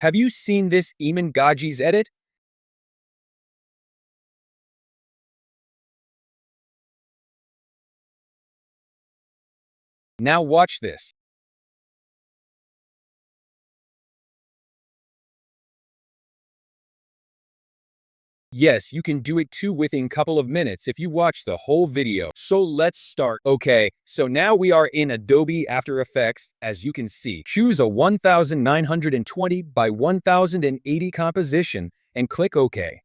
Have you seen this Iman Gadzhi's edit? Now watch this. Yes, you can do it too within couple of minutes if you watch the whole video. So let's start. Okay, so now we are in Adobe After Effects. As you can see, choose a 1920 by 1080 composition and click OK.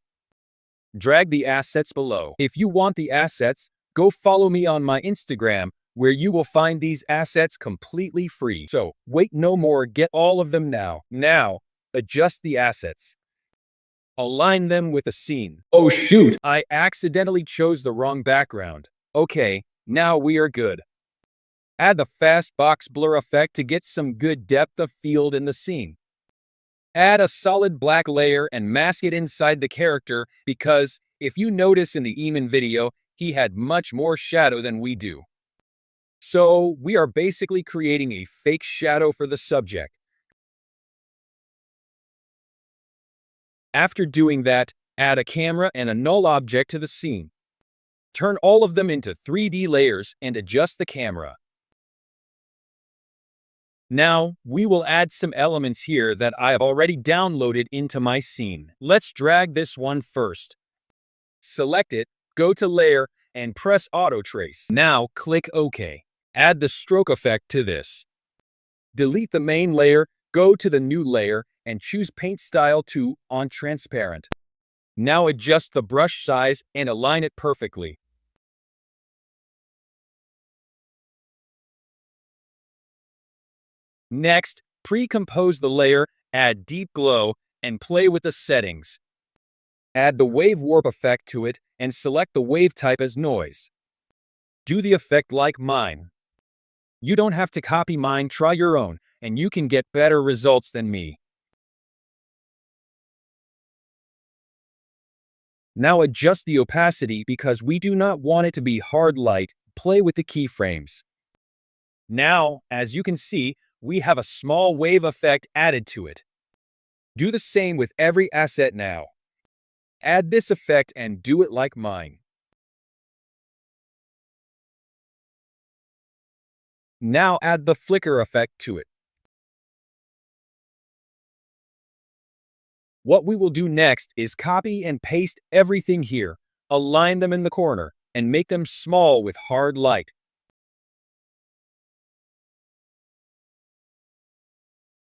Drag the assets below. If you want the assets, go follow me on my Instagram, where you will find these assets completely free. So wait no more, get all of them now. Now, adjust the assets. Align them with a scene. Oh shoot, I accidentally chose the wrong background. Okay, now we are good. Add the fast box blur effect to get some good depth of field in the scene. Add a solid black layer and mask it inside the character because, if you notice in the Eamon video, he had much more shadow than we do. So, we are basically creating a fake shadow for the subject. After doing that, add a camera and a null object to the scene. Turn all of them into 3D layers and adjust the camera. Now, we will add some elements here that I have already downloaded into my scene. Let's drag this one first. Select it, go to Layer, and press Auto Trace. Now, click OK. Add the stroke effect to this. Delete the main layer, go to the new layer, and choose Paint Style to on Transparent. Now adjust the brush size and align it perfectly. Next, pre-compose the layer, add deep glow, and play with the settings. Add the wave warp effect to it and select the wave type as noise. Do the effect like mine. You don't have to copy mine, try your own, and you can get better results than me. Now adjust the opacity because we do not want it to be hard light. Play with the keyframes. Now, as you can see, we have a small wave effect added to it. Do the same with every asset now. Add this effect and do it like mine. Now add the flicker effect to it. What we will do next is copy and paste everything here, align them in the corner, and make them small with hard light.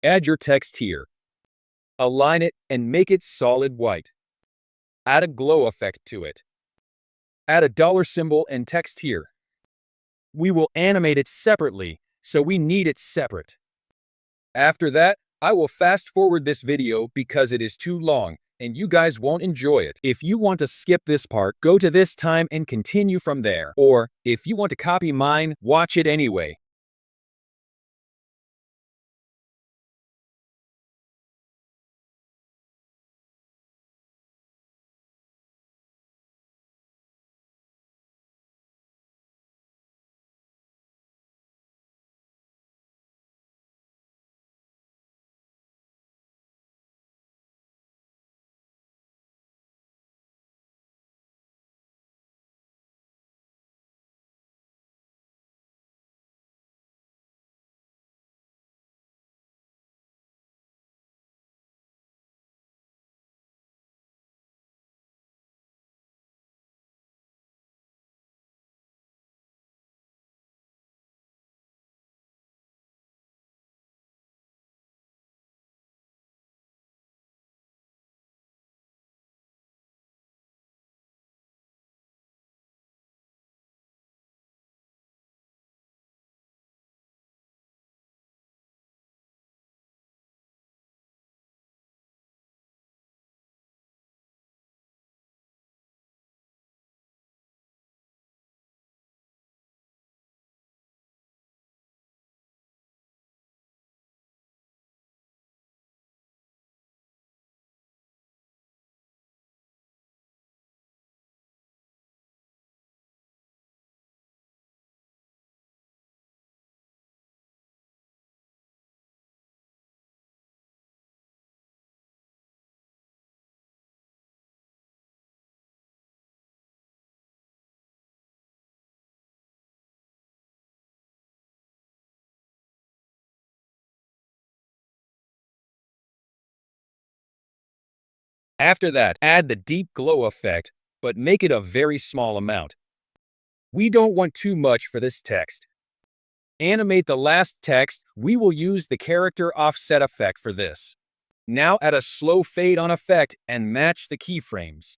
Add your text here. Align it and make it solid white. Add a glow effect to it. Add a dollar symbol and text here. We will animate it separately, so we need it separate. After that, I will fast forward this video because it is too long, and you guys won't enjoy it. If you want to skip this part, go to this time and continue from there. Or, if you want to copy mine, watch it anyway. After that, add the deep glow effect, but make it a very small amount. We don't want too much for this text. Animate the last text. We will use the character offset effect for this. Now add a slow fade on effect and match the keyframes.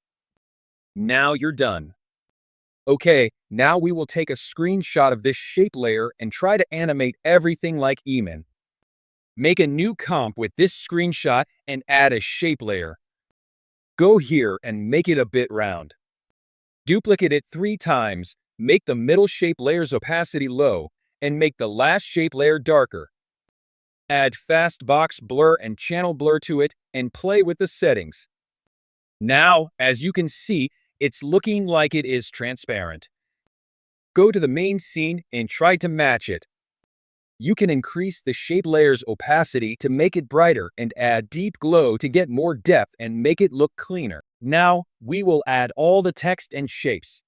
Now you're done. Okay, now we will take a screenshot of this shape layer and try to animate everything like Iman. Make a new comp with this screenshot and add a shape layer. Go here and make it a bit round. Duplicate it 3 times, make the middle shape layer's opacity low, and make the last shape layer darker. Add fast box blur and channel blur to it and play with the settings. Now, as you can see, it's looking like it is transparent. Go to the main scene and try to match it. You can increase the shape layer's opacity to make it brighter and add deep glow to get more depth and make it look cleaner. Now, we will add all the text and shapes.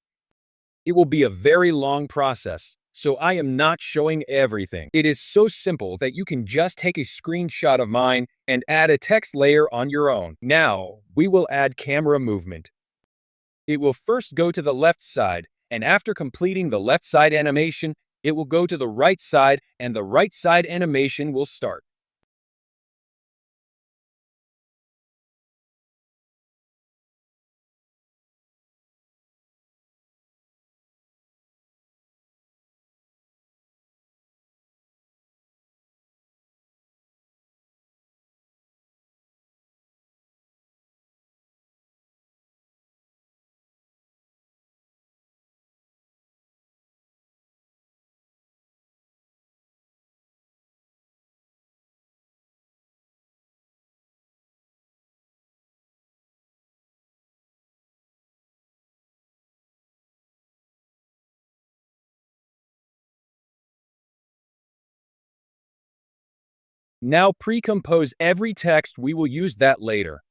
It will be a very long process, so I am not showing everything. It is so simple that you can just take a screenshot of mine and add a text layer on your own. Now, we will add camera movement. It will first go to the left side, and after completing the left side animation, it will go to the right side and the right side animation will start. Now pre-compose every text. We will use that later.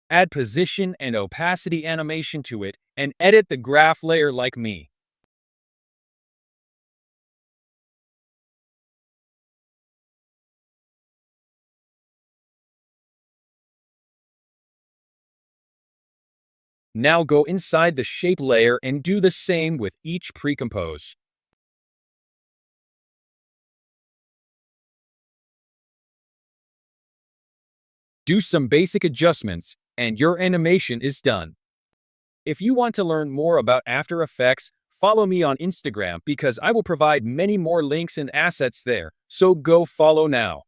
Add position and opacity animation to it and edit the graph layer like me. Now go inside the shape layer and do the same with each pre-compose. Do some basic adjustments, and your animation is done. If you want to learn more about After Effects, follow me on Instagram because I will provide many more links and assets there, so go follow now.